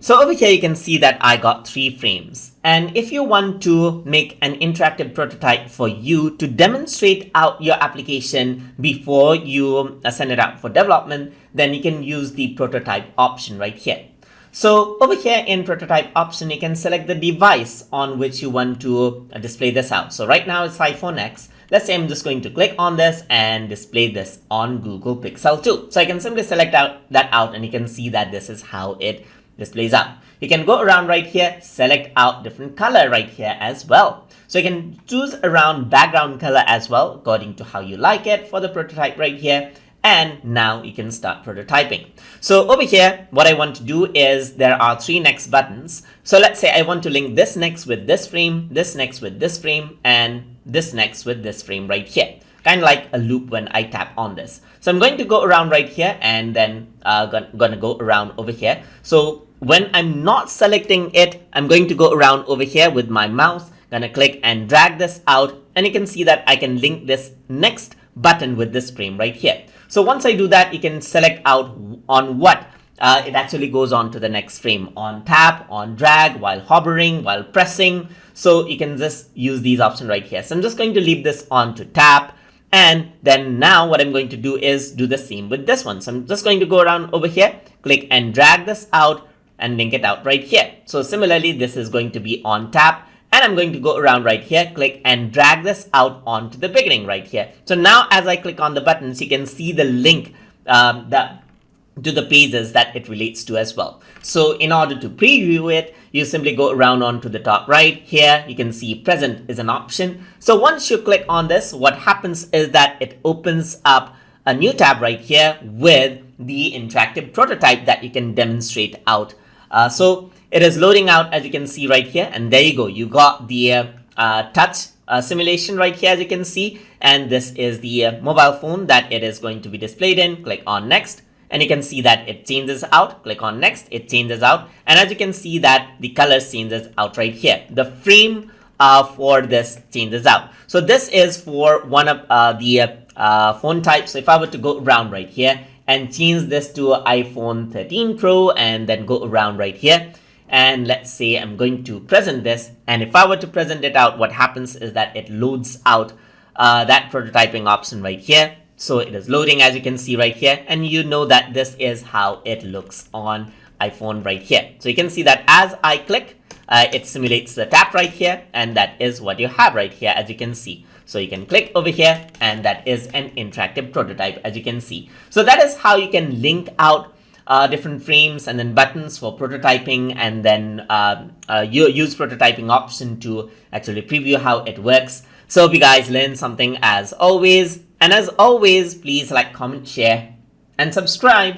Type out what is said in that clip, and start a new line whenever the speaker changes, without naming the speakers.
So over here, you can see that I got 3 frames. And if you want to make an interactive prototype for you to demonstrate out your application before you send it out for development, then you can use the prototype option right here. So over here in prototype option, you can select the device on which you want to display this out. So right now it's iPhone X. Let's say I'm just going to click on this and display this on Google Pixel 2. So I can simply select that out and you can see that this is how it displays out. You can go around right here, select out different color right here as well. So you can choose around background color as well, according to how you like it for the prototype right here. And now you can start prototyping. So over here, what I want to do is there are 3 next buttons. So let's say I want to link this next with this frame, this next with this frame, and this next with this frame right here. Kind of like a loop when I tap on this. So I'm going to go around right here and then gonna go around over here. So when I'm not selecting it, I'm going to go around over here with my mouse, gonna click and drag this out, and you can see that I can link this next button with this frame right here. So once I do that, you can select out on what it actually goes on to the next frame, on tap, on drag, while hovering, while pressing. So you can just use these options right here. So I'm just going to leave this on to tap. And then now what I'm going to do is do the same with this one. So I'm just going to go around over here, click and drag this out and link it out right here. So similarly, this is going to be on tap. And I'm going to go around right here, click and drag this out onto the beginning right here. So now as I click on the buttons, you can see the link to the pages that it relates to as well. So in order to preview it, you simply go around onto the top right here. You can see present is an option. So once you click on this, what happens is that it opens up a new tab right here with the interactive prototype that you can demonstrate out. So it is loading out, as you can see right here, and there you go. You got the touch simulation right here, as you can see, and this is the mobile phone that it is going to be displayed in. Click on next, and you can see that it changes out. Click on next, it changes out, and as you can see that the color changes out right here. The frame for this changes out. So this is for one of the phone types. So if I were to go around right here and change this to iPhone 13 Pro and then go around right here, and let's say I'm going to present this, and if I were to present it out, what happens is that it loads out that prototyping option right here. So it is loading, as you can see right here, and you know that this is how it looks on iPhone right here. So you can see that as I click, it simulates the tap right here, and that is what you have right here, as you can see. So you can click over here, and that is an interactive prototype, as you can see. So that is how you can link out different frames and then buttons for prototyping, and then you use prototyping option to actually preview how it works. So hope you guys learned something as always. And as always, please like, comment, share, and subscribe.